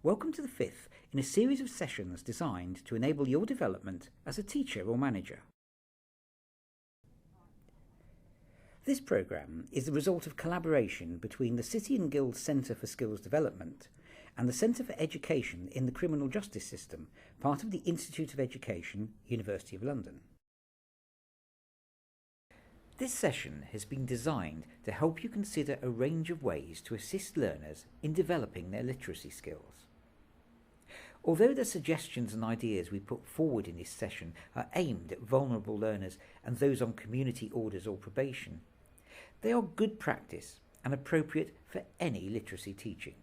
Welcome to the fifth in a series of sessions designed to enable your development as a teacher or manager. This programme is the result of collaboration between the City and Guilds Centre for Skills Development and the Centre for Education in the Criminal Justice System, part of the Institute of Education, University of London. This session has been designed to help you consider a range of ways to assist learners in developing their literacy skills. Although the suggestions and ideas we put forward in this session are aimed at vulnerable learners and those on community orders or probation, they are good practice and appropriate for any literacy teaching.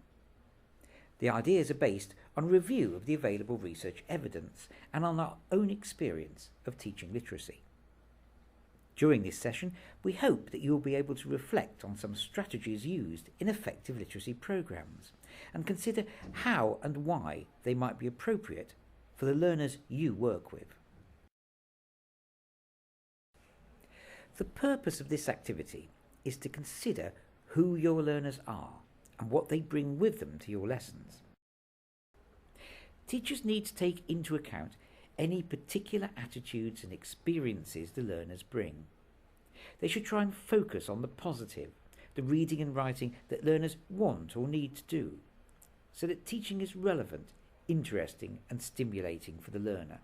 The ideas are based on review of the available research evidence and on our own experience of teaching literacy. During this session, we hope that you will be able to reflect on some strategies used in effective literacy programs and consider how and why they might be appropriate for the learners you work with. The purpose of this activity is to consider who your learners are and what they bring with them to your lessons. Teachers need to take into account any particular attitudes and experiences the learners bring. They should try and focus on the positive, the reading and writing that learners want or need to do, so that teaching is relevant, interesting and stimulating for the learner.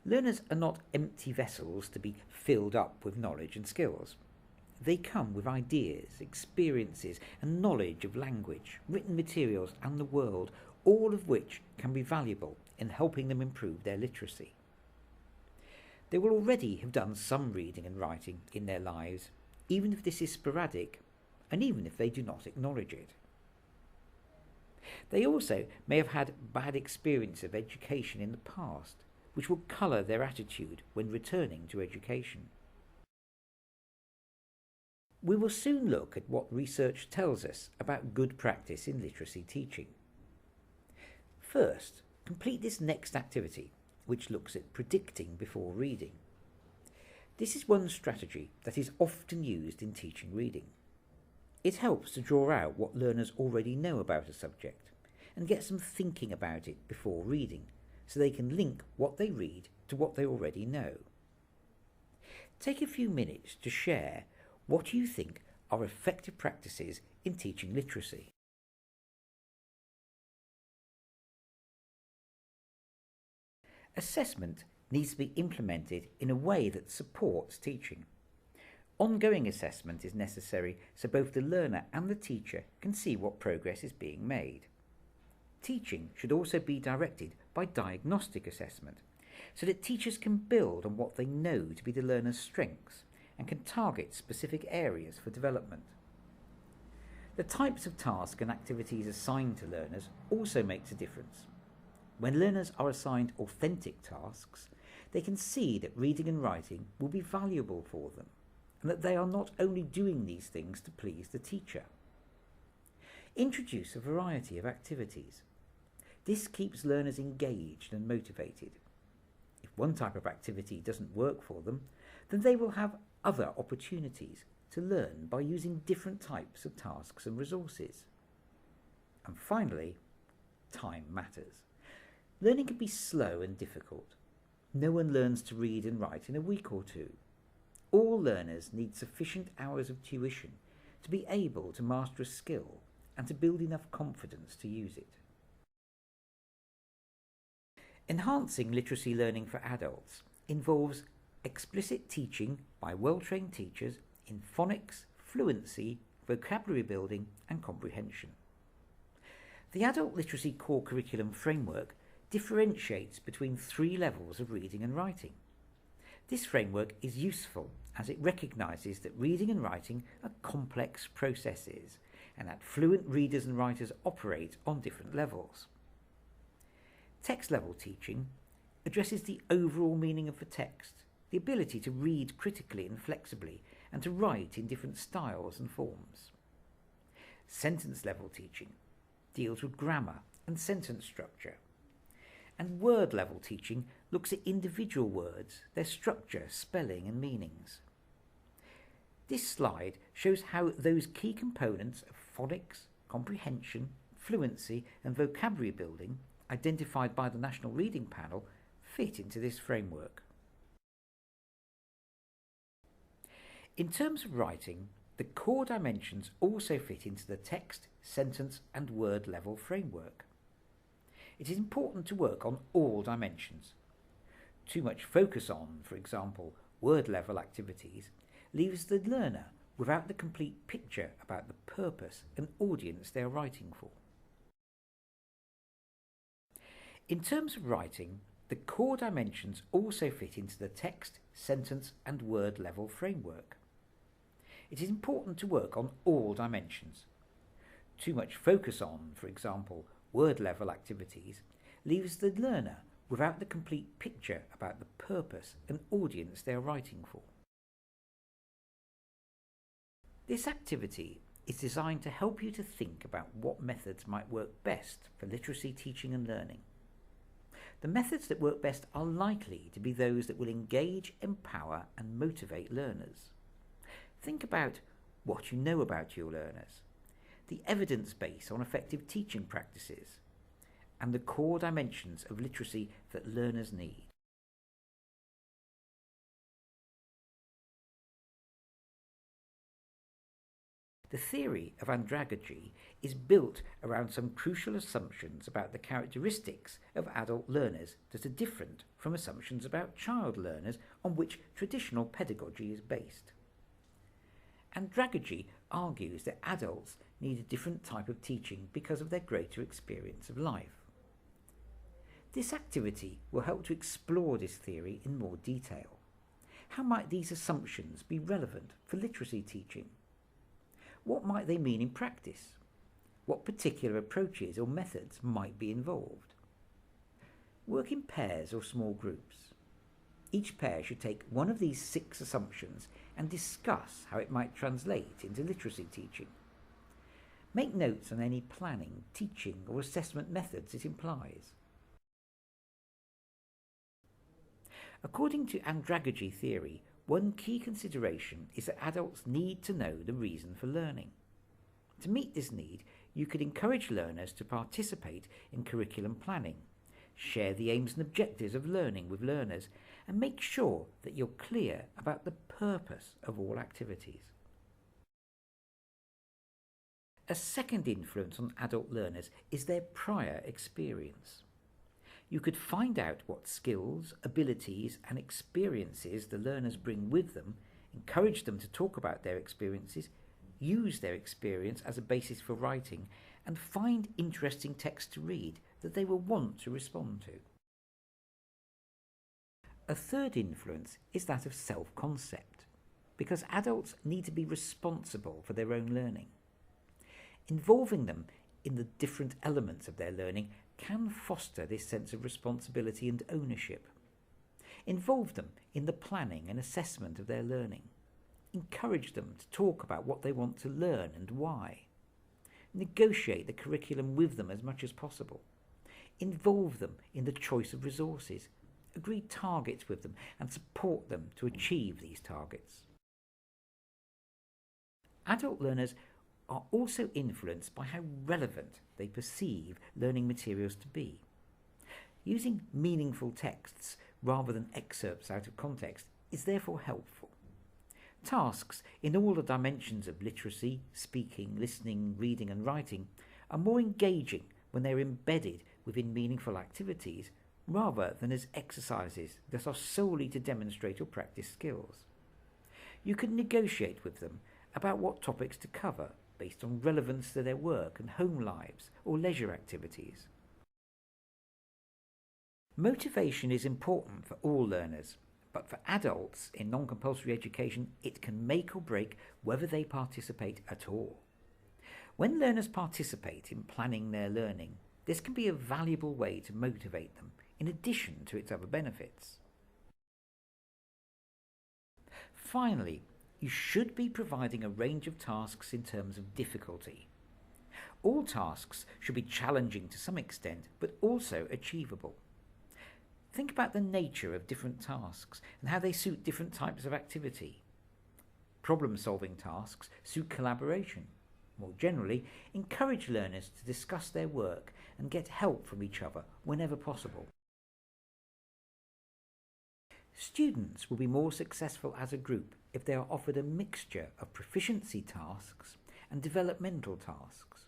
Learners are not empty vessels to be filled up with knowledge and skills. They come with ideas, experiences and knowledge of language, written materials and the world, all of which can be valuable in helping them improve their literacy. They will already have done some reading and writing in their lives, even if this is sporadic and even if they do not acknowledge it. They also may have had bad experience of education in the past, which will colour their attitude when returning to education. We will soon look at what research tells us about good practice in literacy teaching. First, complete this next activity, which looks at predicting before reading. This is one strategy that is often used in teaching reading. It helps to draw out what learners already know about a subject and get them thinking about it before reading, so they can link what they read to what they already know. Take a few minutes to share what you think are effective practices in teaching literacy. Assessment needs to be implemented in a way that supports teaching. Ongoing assessment is necessary so both the learner and the teacher can see what progress is being made. Teaching should also be directed by diagnostic assessment, so that teachers can build on what they know to be the learner's strengths and can target specific areas for development. The types of tasks and activities assigned to learners also makes a difference. When learners are assigned authentic tasks, they can see that reading and writing will be valuable for them, and that they are not only doing these things to please the teacher. Introduce a variety of activities. This keeps learners engaged and motivated. If one type of activity doesn't work for them, then they will have other opportunities to learn by using different types of tasks and resources. And finally, time matters. Learning can be slow and difficult. No one learns to read and write in a week or two. All learners need sufficient hours of tuition to be able to master a skill and to build enough confidence to use it. Enhancing literacy learning for adults involves explicit teaching by well-trained teachers in phonics, fluency, vocabulary building and comprehension. The Adult Literacy Core Curriculum Framework differentiates between 3 levels of reading and writing. This framework is useful as it recognises that reading and writing are complex processes and that fluent readers and writers operate on different levels. Text-level teaching addresses the overall meaning of the text, the ability to read critically and flexibly, and to write in different styles and forms. Sentence-level teaching deals with grammar and sentence structure. And word-level teaching looks at individual words, their structure, spelling and meanings. This slide shows how those key components of phonics, comprehension, fluency and vocabulary building, identified by the National Reading Panel, fit into this framework. In terms of writing, the core dimensions also fit into the text, sentence and word level framework. It is important to work on all dimensions. Too much focus on, for example, word level activities leaves the learner without the complete picture about the purpose and audience they are writing for. In terms of writing, the core dimensions also fit into the text, sentence and word level framework. It is important to work on all dimensions. Too much focus on, for example, word level activities leaves the learner without the complete picture about the purpose and audience they are writing for. This activity is designed to help you to think about what methods might work best for literacy teaching and learning. The methods that work best are likely to be those that will engage, empower and motivate learners. Think about what you know about your learners, the evidence base on effective teaching practices, and the core dimensions of literacy that learners need. The theory of Andragogy is built around some crucial assumptions about the characteristics of adult learners that are different from assumptions about child learners on which traditional pedagogy is based. Andragogy argues that adults need a different type of teaching because of their greater experience of life. This activity will help to explore this theory in more detail. How might these assumptions be relevant for literacy teaching? What might they mean in practice? What particular approaches or methods might be involved? Work in pairs or small groups. Each pair should take one of these 6 assumptions and discuss how it might translate into literacy teaching. Make notes on any planning, teaching or assessment methods it implies. According to Andragogy theory, one key consideration is that adults need to know the reason for learning. To meet this need, you could encourage learners to participate in curriculum planning, share the aims and objectives of learning with learners, and make sure that you're clear about the purpose of all activities. A second influence on adult learners is their prior experience. You could find out what skills, abilities and experiences the learners bring with them, encourage them to talk about their experiences, use their experience as a basis for writing, and find interesting text to read that they will want to respond to. A third influence is that of self-concept, because adults need to be responsible for their own learning. Involving them in the different elements of their learning can foster this sense of responsibility and ownership. Involve them in the planning and assessment of their learning. Encourage them to talk about what they want to learn and why. Negotiate the curriculum with them as much as possible. Involve them in the choice of resources. Agree targets with them and support them to achieve these targets. Adult learners are also influenced by how relevant they perceive learning materials to be. Using meaningful texts rather than excerpts out of context is therefore helpful. Tasks in all the dimensions of literacy, speaking, listening, reading and writing are more engaging when they're embedded within meaningful activities rather than as exercises that are solely to demonstrate or practice skills. You can negotiate with them about what topics to cover based on relevance to their work and home lives or leisure activities. Motivation is important for all learners, but for adults in non-compulsory education, it can make or break whether they participate at all. When learners participate in planning their learning, this can be a valuable way to motivate them, in addition to its other benefits. Finally, you should be providing a range of tasks in terms of difficulty. All tasks should be challenging to some extent, but also achievable. Think about the nature of different tasks and how they suit different types of activity. Problem-solving tasks suit collaboration. More generally, encourage learners to discuss their work and get help from each other whenever possible. Students will be more successful as a group if they are offered a mixture of proficiency tasks and developmental tasks.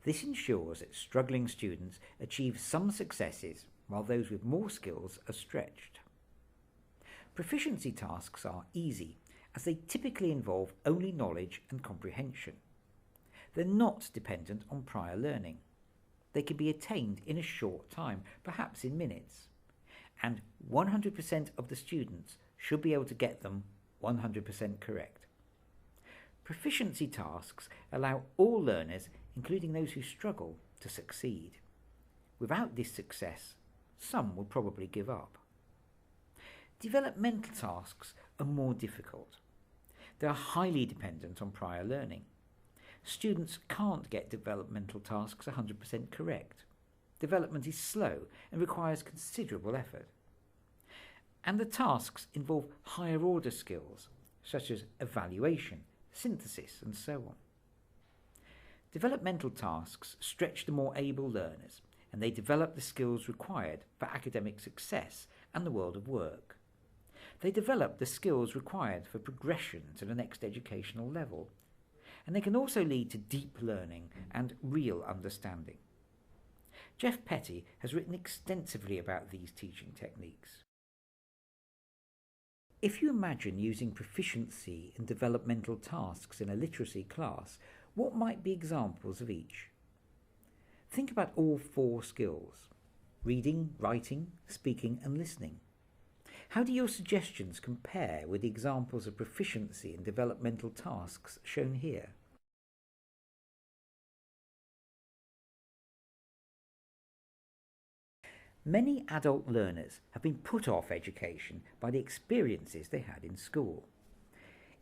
This ensures that struggling students achieve some successes while those with more skills are stretched. Proficiency tasks are easy as they typically involve only knowledge and comprehension. They're not dependent on prior learning. They can be attained in a short time, perhaps in minutes, and 100% of the students should be able to get them 100% correct. Proficiency tasks allow all learners, including those who struggle, to succeed. Without this success, some will probably give up. Developmental tasks are more difficult. They are highly dependent on prior learning. Students can't get developmental tasks 100% correct. Development is slow and requires considerable effort. And the tasks involve higher order skills, such as evaluation, synthesis, and so on. Developmental tasks stretch the more able learners, and they develop the skills required for academic success and the world of work. They develop the skills required for progression to the next educational level, and they can also lead to deep learning and real understanding. Jeff Petty has written extensively about these teaching techniques. If you imagine using proficiency in developmental tasks in a literacy class, what might be examples of each? Think about all 4 skills: reading, writing, speaking, and listening. How do your suggestions compare with the examples of proficiency in developmental tasks shown here? Many adult learners have been put off education by the experiences they had in school.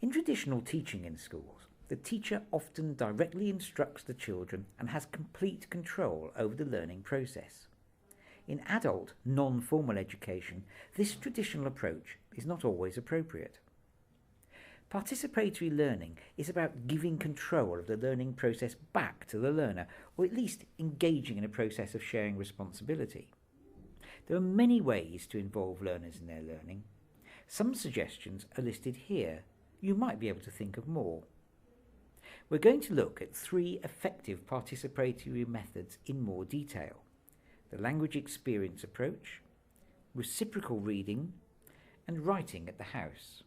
In traditional teaching in schools, the teacher often directly instructs the children and has complete control over the learning process. In adult, non-formal education, this traditional approach is not always appropriate. Participatory learning is about giving control of the learning process back to the learner, or at least engaging in a process of sharing responsibility. There are many ways to involve learners in their learning. Some suggestions are listed here. You might be able to think of more. We're going to look at 3 effective participatory methods in more detail: the language experience approach, reciprocal reading, and writing at the house.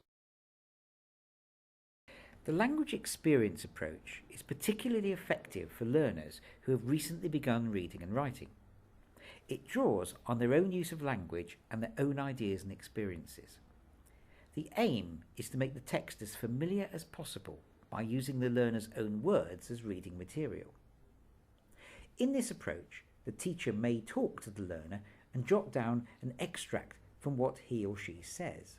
The language experience approach is particularly effective for learners who have recently begun reading and writing. It draws on their own use of language and their own ideas and experiences. The aim is to make the text as familiar as possible by using the learner's own words as reading material. In this approach, the teacher may talk to the learner and jot down an extract from what he or she says.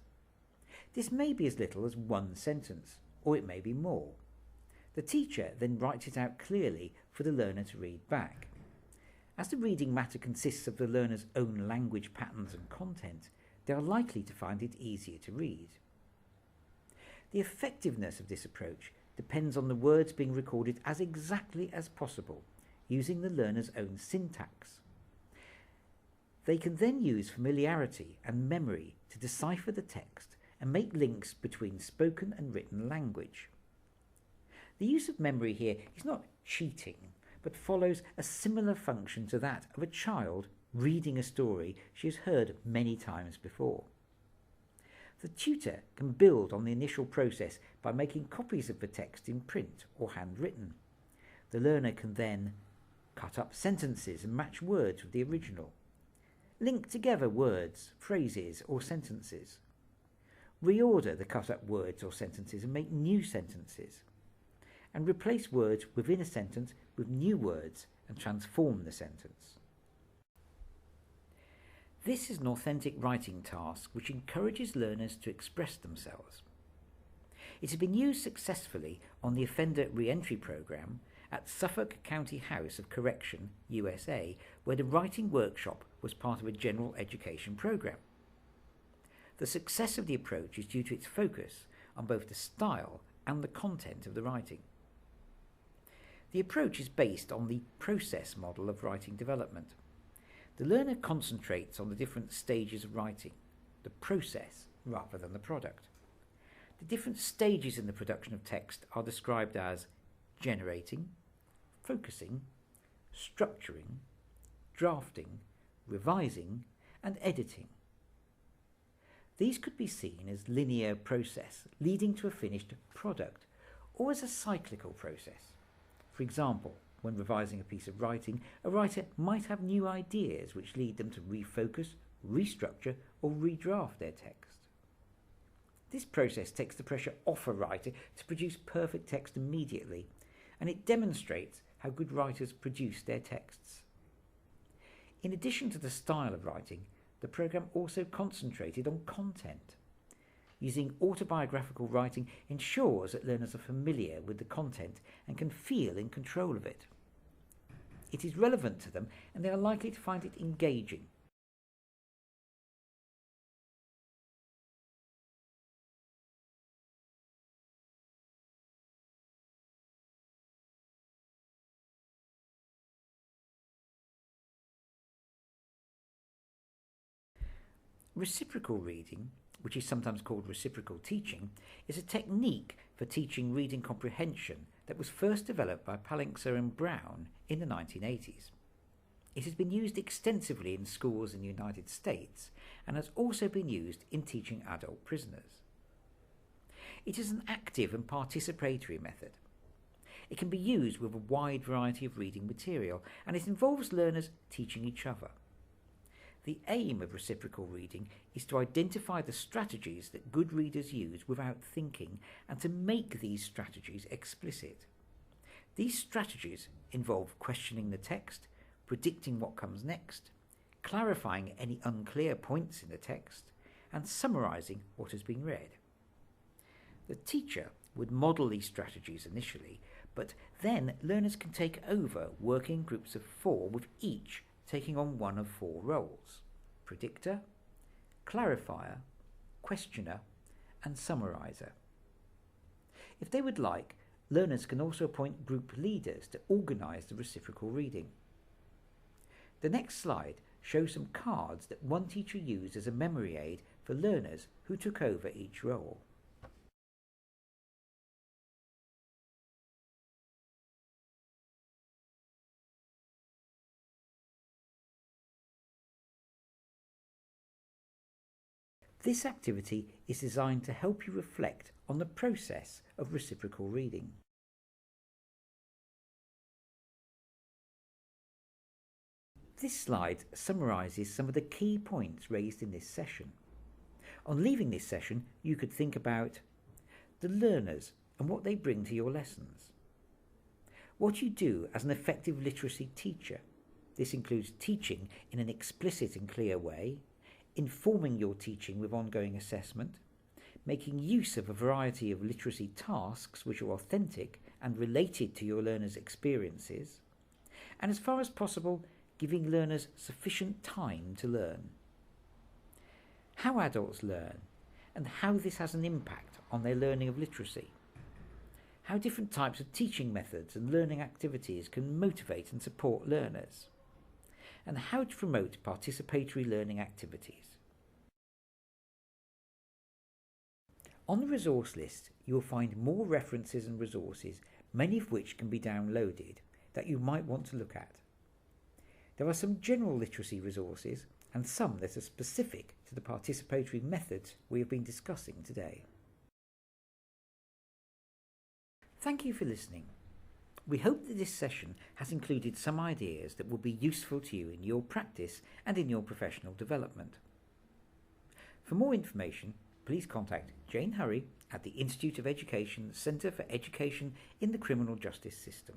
This may be as little as 1 sentence, or it may be more. The teacher then writes it out clearly for the learner to read back. As the reading matter consists of the learner's own language patterns and content, they are likely to find it easier to read. The effectiveness of this approach depends on the words being recorded as exactly as possible, using the learner's own syntax. They can then use familiarity and memory to decipher the text and make links between spoken and written language. The use of memory here is not cheating, but follows a similar function to that of a child reading a story she has heard many times before. The tutor can build on the initial process by making copies of the text in print or handwritten. The learner can then cut up sentences and match words with the original, link together words, phrases, or sentences, reorder the cut up words or sentences and make new sentences, and replace words within a sentence with new words and transform the sentence. This is an authentic writing task which encourages learners to express themselves. It has been used successfully on the Offender Re-entry Programme at Suffolk County House of Correction, USA, where the writing workshop was part of a general education programme. The success of the approach is due to its focus on both the style and the content of the writing. The approach is based on the process model of writing development. The learner concentrates on the different stages of writing, the process rather than the product. The different stages in the production of text are described as generating, focusing, structuring, drafting, revising, and editing. These could be seen as linear process leading to a finished product, or as a cyclical process. For example, when revising a piece of writing, a writer might have new ideas which lead them to refocus, restructure, or redraft their text. This process takes the pressure off a writer to produce perfect text immediately, and it demonstrates how good writers produce their texts. In addition to the style of writing, the programme also concentrated on content. Using autobiographical writing ensures that learners are familiar with the content and can feel in control of it. It is relevant to them and they are likely to find it engaging. Reciprocal reading, which is sometimes called reciprocal teaching, is a technique for teaching reading comprehension that was first developed by Palinkser and Brown in the 1980s. It has been used extensively in schools in the United States and has also been used in teaching adult prisoners. It is an active and participatory method. It can be used with a wide variety of reading material, and it involves learners teaching each other. The aim of reciprocal reading is to identify the strategies that good readers use without thinking and to make these strategies explicit. These strategies involve questioning the text, predicting what comes next, clarifying any unclear points in the text, and summarising what has been read. The teacher would model these strategies initially, but then learners can take over working in groups of 4 with each taking on one of 4 roles: predictor, clarifier, questioner, and summariser. If they would like, learners can also appoint group leaders to organise the reciprocal reading. The next slide shows some cards that one teacher used as a memory aid for learners who took over each role. This activity is designed to help you reflect on the process of reciprocal reading. This slide summarises some of the key points raised in this session. On leaving this session, you could think about the learners and what they bring to your lessons, what you do as an effective literacy teacher. This includes teaching in an explicit and clear way, informing your teaching with ongoing assessment, making use of a variety of literacy tasks which are authentic and related to your learners' experiences, and as far as possible, giving learners sufficient time to learn. How adults learn and how this has an impact on their learning of literacy. How different types of teaching methods and learning activities can motivate and support learners. And how to promote participatory learning activities. On the resource list, you will find more references and resources, many of which can be downloaded, that you might want to look at. There are some general literacy resources and some that are specific to the participatory methods we have been discussing today. Thank you for listening. We hope that this session has included some ideas that will be useful to you in your practice and in your professional development. For more information, please contact Jane Hurry at the Institute of Education Centre for Education in the Criminal Justice System.